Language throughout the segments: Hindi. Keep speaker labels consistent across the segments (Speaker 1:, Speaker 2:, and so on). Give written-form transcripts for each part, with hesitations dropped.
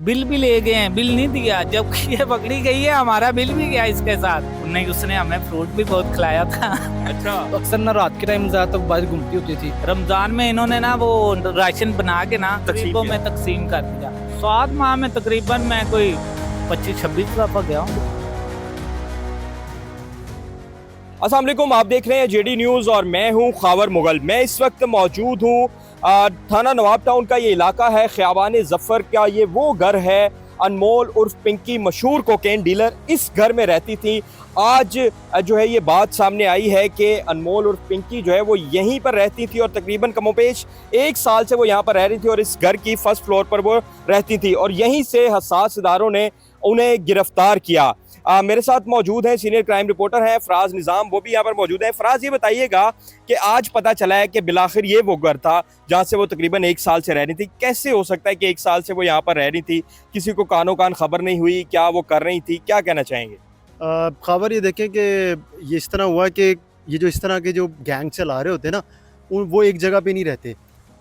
Speaker 1: बिल भी ले गए हैं, बिल नहीं दिया, जबकि ये पकड़ी गई है, हमारा बिल भी गया इसके साथ। नहीं, उसने हमें फ्रूट भी बहुत खिलाया था।
Speaker 2: अच्छा।
Speaker 3: तो अक्सर ना रात के टाइम ज्यादा बारिश घूमती होती थी।
Speaker 1: रमजान में इन्होंने ना वो राशन बना के ना
Speaker 2: तकसीम
Speaker 1: गरीबों
Speaker 2: किया।
Speaker 1: में तकसीम कर दिया। 7 माह में तकरीबन मैं कोई 25-26 दफा गया हूँ।
Speaker 2: अस्सलाम वालेकुम, आप देख रहे हैं जेडी न्यूज़ और मैं हूं खावर मुगल। मैं इस वक्त मौजूद हूं थाना नवाब टाउन का ये इलाका है, ख़ियाबान ज़फ़र का ये वो घर है। अनमोल उर्फ पिंकी मशहूर कोकेन डीलर इस घर में रहती थी। आज जो है ये बात सामने आई है कि अनमोल उर्फ पिंकी जो है वो यहीं पर रहती थी और तकरीबन कमोपेश 1 साल से वो यहाँ पर रह रही थी और इस घर की फर्स्ट फ्लोर पर वो रहती थी और यहीं से हसास इदारों ने उन्हें गिरफ्तार किया। मेरे साथ मौजूद हैं सीनियर क्राइम रिपोर्टर हैं फराज निज़ाम, वो भी यहाँ पर मौजूद हैं। फराज, ये बताइएगा कि आज पता चला है कि बिलाखिर ये वो घर था जहाँ से वो तकरीबन 1 साल से रह रही थी। कैसे हो सकता है कि 1 साल से वो यहाँ पर रह रही थी, किसी को कानो कान खबर नहीं हुई? क्या वो कर रही थी? क्या कहना चाहेंगे?
Speaker 3: खबर ये देखें कि ये इस तरह हुआ कि ये जो इस तरह के जो गैंग चला रहे होते हैं ना, वो एक जगह पे नहीं रहते।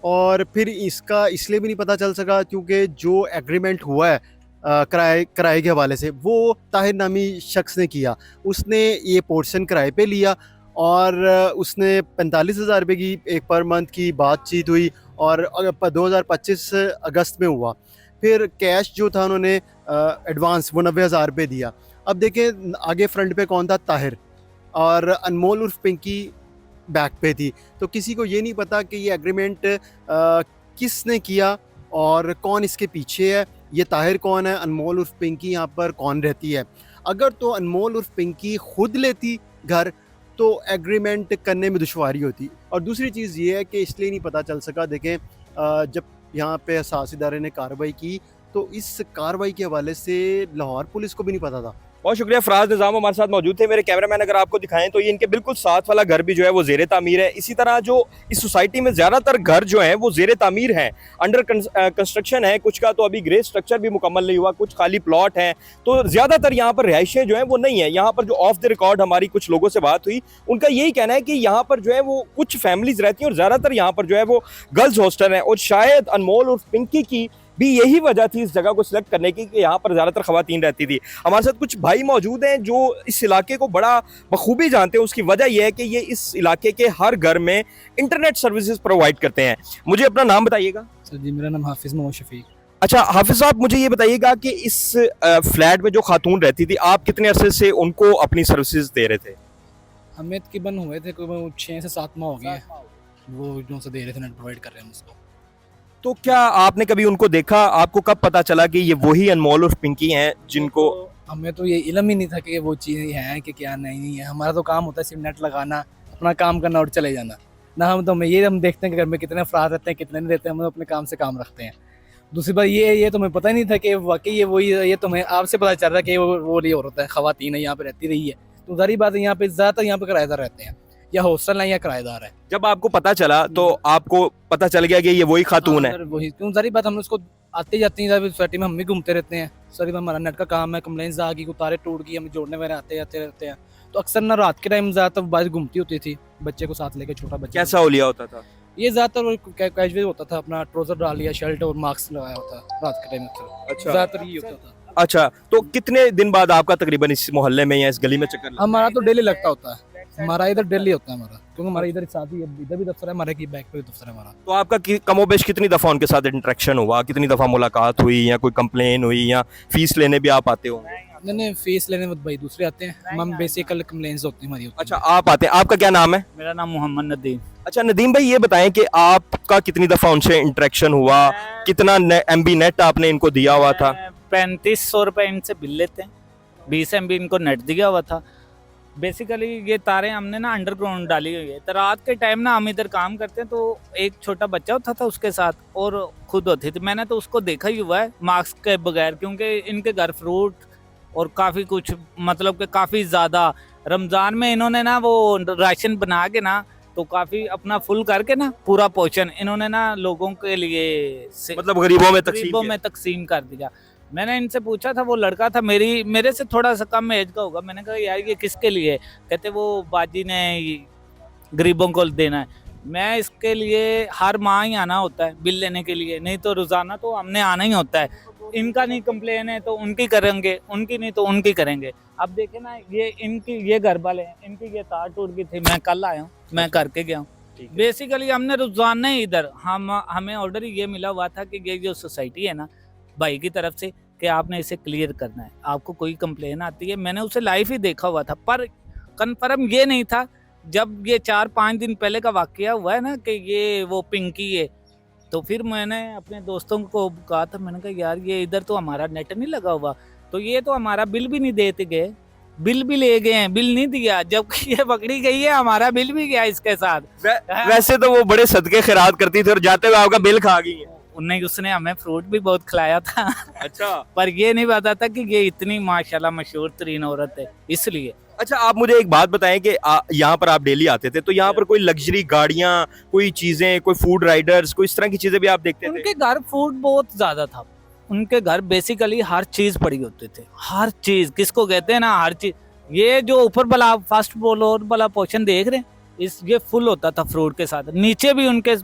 Speaker 3: और फिर इसका इसलिए भी नहीं पता चल सका क्योंकि जो एग्रीमेंट हुआ है किराए के हवाले से, वो ताहिर नामी शख्स ने किया। उसने ये पोर्शन किराए पे लिया और उसने 45,000 रुपये की एक पर मंथ की बातचीत हुई और 2025 अगस्त में हुआ। फिर कैश जो था उन्होंने एडवांस वो 90,000 रुपये दिया। अब देखें आगे फ्रंट पे कौन था, ताहिर, और अनमोल उर्फ पिंकी बैक पे थी। तो किसी को ये नहीं पता कि ये एग्रीमेंट किसने किया और कौन इसके पीछे है। ये ताहिर कौन है, अनमोल उर्फ पिंकी यहाँ पर कौन रहती है। अगर तो अनमोल उर्फ पिंकी खुद लेती घर तो एग्रीमेंट करने में दुश्वारी होती। और दूसरी चीज़ ये है कि इसलिए नहीं पता चल सका। देखें जब यहाँ पे असास इदारे ने कार्रवाई की तो इस कार्रवाई के हवाले से लाहौर पुलिस को भी नहीं पता था।
Speaker 2: बहुत शुक्रिया। फराज निज़ाम हमारे साथ मौजूद थे। मेरे कैमरामैन अगर आपको दिखाएं तो ये इनके बिल्कुल साथ वाला घर भी जो है वो ज़ेरे तामीर है। इसी तरह जो इस सोसाइटी में ज़्यादातर घर जो हैं वो ज़ेरे तामीर हैं, अंडर कंस्ट्रक्शन है। कुछ का तो अभी ग्रे स्ट्रक्चर भी मुकम्मल नहीं हुआ, कुछ खाली प्लॉट हैं। तो ज़्यादातर यहाँ पर रिहाइशें जो हैं वो नहीं है। यहाँ पर जो ऑफ द रिकॉर्ड हमारी कुछ लोगों से बात हुई, उनका यही कहना है कि यहाँ पर जो है वो कुछ फैमिलीज रहती हैं और ज़्यादातर यहाँ पर जो है वो गर्ल्स हॉस्टल हैं। और शायद अनमोल और पिंकी की भी यही वजह थी इस जगह को सिलेक्ट करने की कि यहाँ पर ज़्यादातर ख़वातीन रहती थी। हमारे साथ कुछ भाई मौजूद हैं जो इस इलाके को बड़ा बखूबी जानते हैं। उसकी वजह यह है कि ये इस इलाके के हर घर में इंटरनेट सर्विसेज प्रोवाइड करते हैं। मुझे अपना नाम बताइएगा।
Speaker 3: सर जी, मेरा नाम हाफिज़ मोहम्मद शफीक।
Speaker 2: अच्छा हाफिज साहब, मुझे ये बताइएगा कि इस फ्लैट में जो खातून रहती थी, आप कितने अरसे से उनको अपनी सर्विसेज दे रहे थे?
Speaker 3: हमें तकरीबन हुए थे कोई 6 से 7 माह हो गए हैं वो जो से दे रहे थे, नेट प्रोवाइड कर रहे हैं उसको।
Speaker 2: तो क्या आपने कभी उनको देखा? आपको कब पता चला कि ये वही अनमोल और पिंकी हैं जिनको?
Speaker 3: हमें तो ये इल्म ही नहीं था कि वो चीज़ें हैं कि क्या नहीं है। हमारा तो काम होता है सिर्फ नेट लगाना, अपना काम करना और चले जाना। ना हम तो हम देखते हैं कि घर में कितने अफराद रहते हैं, कितने नहीं रहते हैं। हम तो अपने काम से काम रखते हैं। दूसरी बात ये तो हमें पता ही नहीं था कि वाकई ये वही है। ये तो हमें आपसे पता चल रहा है कि वो नहीं होता है, ख़वातीन है यहाँ पे रहती रही है। तो सारी बात है, यहाँ पे ज़्यादातर यहाँ पे किराएदार रहते हैं, या हॉस्टल है या किराएदार है।
Speaker 2: जब आपको पता चला तो आपको पता चल गया कि ये वही खातून है?
Speaker 3: सर वही, क्यों सारी बात हम उसको आते जाते हैं सोसाइटी में, हम भी घूमते रहते हैं। सारी बात हमारा नेट का काम है, कंप्लेंट्स आ गई, तारे टूट गई, हम जोड़ने वगैरह आते जाते रहते हैं। तो अक्सर ना रात के टाइम ज़्यादातर बारिश घूमती होती थी, बच्चे को साथ लेके, छोटा बच्चा।
Speaker 2: कैसा होलिया होता था?
Speaker 3: ये ज़्यादातर कैजुअल होता था, अपना ट्राउजर डाल लिया, शर्ट और मास्क लगाया होता रात के टाइम।
Speaker 2: अच्छा।
Speaker 3: ज़्यादातर ये होता था।
Speaker 2: अच्छा, तो कितने दिन बाद आपका तकरीबन इस मोहल्ले में या इस गली में चक्कर लगता है?
Speaker 3: हमारा तो डेली लगता होता है, हमारा इधर डेली होता है हमारा, क्योंकि हमारा इधर साथ ही इधर भी दफ्तर है हमारे की, बैक पे भी दफ्तर है हमारा।
Speaker 2: तो आपका कमोबेश कितनी दफ़ा उनके साथ इंटरेक्शन हुआ, कितनी दफ़ा मुलाकात हुई, या कोई कंप्लेन हुई, या फीस लेने भी आप आते हो?
Speaker 3: नहीं, फीस लेने में भाई दूसरे आते हैं, हम बेसिकल कंप्लेंट्स होती है हमारी।
Speaker 2: अच्छा, आप आते हैं। आपका क्या नाम है?
Speaker 1: मेरा नाम मोहम्मद नदीम।
Speaker 2: अच्छा नदीम भाई, ये बताएं कि आपका कितनी दफ़ा उनसे इंटरेक्शन हुआ, कितना MB नेट आपने इनको दिया हुआ था?
Speaker 1: 3500 रुपये इनसे बिल लेते हैं, 20 MB इनको नेट दिया हुआ था। बेसिकली ये तारें हमने ना अंडरग्राउंड डाली हुई है। तो रात के टाइम ना हम इधर काम करते हैं, तो एक छोटा बच्चा होता था उसके साथ और खुद होती थी। मैंने तो उसको देखा ही हुआ है मास्क के बगैर, क्योंकि इनके घर फ्रूट और काफ़ी कुछ, मतलब कि काफ़ी ज़्यादा रमज़ान में इन्होंने ना वो राशन बना के ना, तो काफ़ी अपना फुल करके ना पूरा पोर्शन इन्होंने ना लोगों के लिए
Speaker 2: मतलब गरीबों में
Speaker 1: तकसीम कर दिया। मैंने इनसे पूछा था, वो लड़का था मेरे से थोड़ा सा कम एज का होगा। मैंने कहा यार ये किसके लिए? कहते वो बाजी ने गरीबों को देना है। मैं इसके लिए हर माह ही आना होता है बिल लेने के लिए, नहीं तो रोजाना तो हमने आना ही होता है। इनका नहीं कंप्लेन है तो उनकी करेंगे, उनकी नहीं तो उनकी करेंगे। अब देखे ना, ये इनकी ये घर वाले हैं, इनकी ये तार टूट गई थी, मैं कल आया हूँ, मैं करके गया हूँ। बेसिकली हमने रोजाना ही इधर हमें ऑर्डर ये मिला हुआ था कि ये जो सोसाइटी है ना भाई की तरफ से, कि आपने इसे क्लियर करना है, आपको कोई कंप्लेन आती है। मैंने उसे लाइव ही देखा हुआ था, पर कन्फर्म ये नहीं था। जब ये 4-5 दिन पहले का वाकया हुआ है ना कि ये वो पिंकी है, तो फिर मैंने अपने दोस्तों को कहा था, मैंने कहा यार ये इधर तो हमारा नेट नहीं लगा हुआ, तो ये तो हमारा बिल भी नहीं देते गए, बिल भी ले गए हैं, बिल नहीं दिया, जबकि ये पकड़ी गई है, हमारा बिल भी गया इसके साथ।
Speaker 2: वैसे तो वो बड़े सदके खैरात करती थी और जाते हुए आपका बिल खा गई है।
Speaker 1: उन्हें उसने हमें फ्रूट भी बहुत खिलाया था।
Speaker 2: अच्छा।
Speaker 1: पर ये नहीं पता था कि ये इतनी माशाल्लाह मशहूर तरीन औरत है, इसलिए।
Speaker 2: अच्छा, आप मुझे एक बात बताएं कि यहाँ पर आप डेली आते थे, तो यहाँ पर कोई लग्जरी गाड़ियाँ, कोई चीजें, कोई फूड राइडर्स, कोई इस तरह की चीजें भी आप देखते थे?
Speaker 1: उनके घर फूड बहुत ज्यादा था, उनके घर बेसिकली हर चीज पड़ी होती थी, हर चीज, किसको कहते हैं ना, हर चीज। ये जो ऊपर वाला फर्स्ट फ्लोर वाला पोर्शन देख रहे हैं, ये फुल होता था फ्रूट के साथ। नीचे भी उनके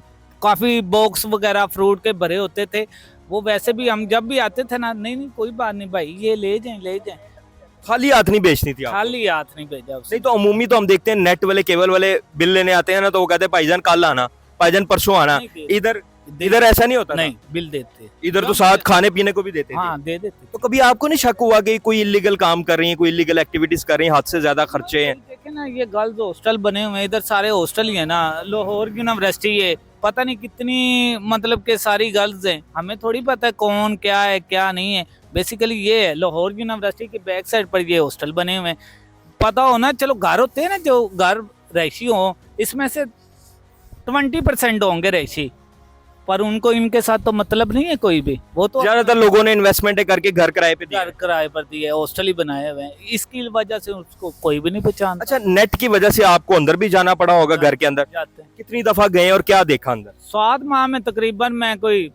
Speaker 1: काफी बॉक्स वगैरह फ्रूट के भरे होते थे। वो वैसे भी हम जब भी आते थे ना, नहीं कोई बात नहीं भाई, ये ले जाएं।
Speaker 2: खाली हाथ नहीं बेचनी थी आपको?
Speaker 1: खाली हाथ नहीं भेजा उसने।
Speaker 2: नहीं तो अमूमी तो हम देखते हैं नेट वाले, केबल वाले बिल लेने आते हैं ना, तो वो कहते हैं भाईजान कल आना, भाईजान परसों आना।
Speaker 1: नहीं देते।
Speaker 2: इधर ऐसा नहीं होता?
Speaker 1: नहीं, बिल देते।
Speaker 2: इधर तो साथ खाने पीने को भी देते थे।
Speaker 1: हाँ, दे देते।
Speaker 2: तो कभी आपको नहीं शक हुआ कि कोई इलीगल काम कर रही है, कोई इलीगल एक्टिविटीज कर रही है, हद से ज्यादा खर्चे हैं?
Speaker 1: देखे ना, ये गर्ल्स हॉस्टल बने हुए हैं, इधर सारे हॉस्टल ही है ना, लाहौर यूनिवर्सिटी है, पता नहीं कितनी मतलब के सारी गर्ल्स हैं, हमें थोड़ी पता है कौन क्या है क्या नहीं है। बेसिकली ये है, लाहौर यूनिवर्सिटी के बैक साइड पर ये हॉस्टल बने हुए हैं। पता हो ना, चलो घर होते हैं ना, जो घर रैशी हो, इसमें से 20% होंगे रैशी, पर उनको इनके साथ तो मतलब नहीं है कोई भी। वो तो
Speaker 2: ज्यादातर लोगों ने इन्वेस्टमेंट करके घर किराए पे दिया
Speaker 1: घर किराए पर दिए, हॉस्टल ही बनाए हुए हैं, इसकी वजह से उसको कोई भी नहीं पहचानता।
Speaker 2: अच्छा, नेट की वजह से आपको अंदर भी जाना पड़ा होगा घर के अंदर?
Speaker 1: जाते हैं।
Speaker 2: कितनी दफा गए और क्या देखा अंदर?
Speaker 1: 7 माह में तकरीबन मैं कोई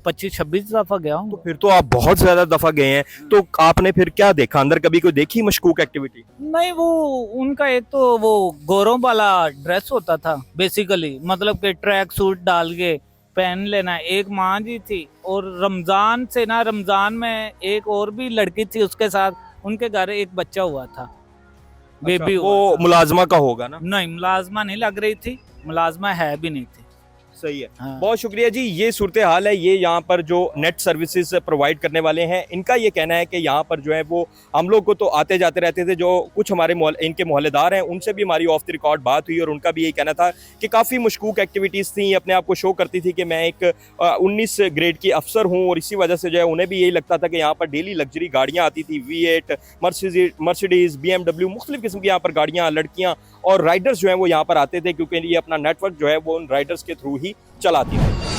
Speaker 1: 25-26 दफा गया हूँ।
Speaker 2: तो फिर तो आप बहुत ज्यादा दफा गए हैं, तो आपने फिर क्या देखा अंदर? कभी कोई देखी मशकूक एक्टिविटी?
Speaker 1: नहीं, वो उनका एक तो वो गोरों वाला ड्रेस होता था बेसिकली, मतलब कि ट्रैक सूट डाल के पहन लेना। एक माँ जी थी, और रमजान से ना, रमजान में एक और भी लड़की थी उसके साथ, उनके घर एक बच्चा हुआ था, बेबी।
Speaker 2: वो मुलाजमा का होगा ना?
Speaker 1: नहीं, मुलाजमा नहीं लग रही थी, मुलाजमा है भी नहीं थी।
Speaker 2: सही है।
Speaker 1: हाँ।
Speaker 2: बहुत शुक्रिया जी। ये सूरत हाल है, ये यहाँ पर जो नेट सर्विसेज प्रोवाइड करने वाले हैं, इनका ये कहना है कि यहाँ पर जो है वो हम लोग को तो आते जाते रहते थे, जो कुछ हमारे इनके मोहल्लेदार हैं उनसे भी हमारी ऑफ द रिकॉर्ड बात हुई, और उनका भी यही कहना था कि काफ़ी मशकूक एक्टिविटीज़ थी, अपने आप को शो करती थी कि मैं एक 19 ग्रेड की अफसर हूँ, और इसी वजह से जो है उन्हें भी यही लगता था कि यहाँ पर डेली लग्जरी गाड़ियाँ आती थी, V8, मर्सिडीज़, BMW, मुख्तलिफ किस्म की यहाँ पर गाड़ियाँ, लड़कियाँ और राइडर्स जो हैं वो यहाँ पर आते थे, क्योंकि ये अपना नेटवर्क जो है वो उन राइडर्स के थ्रू ही चलाती थी।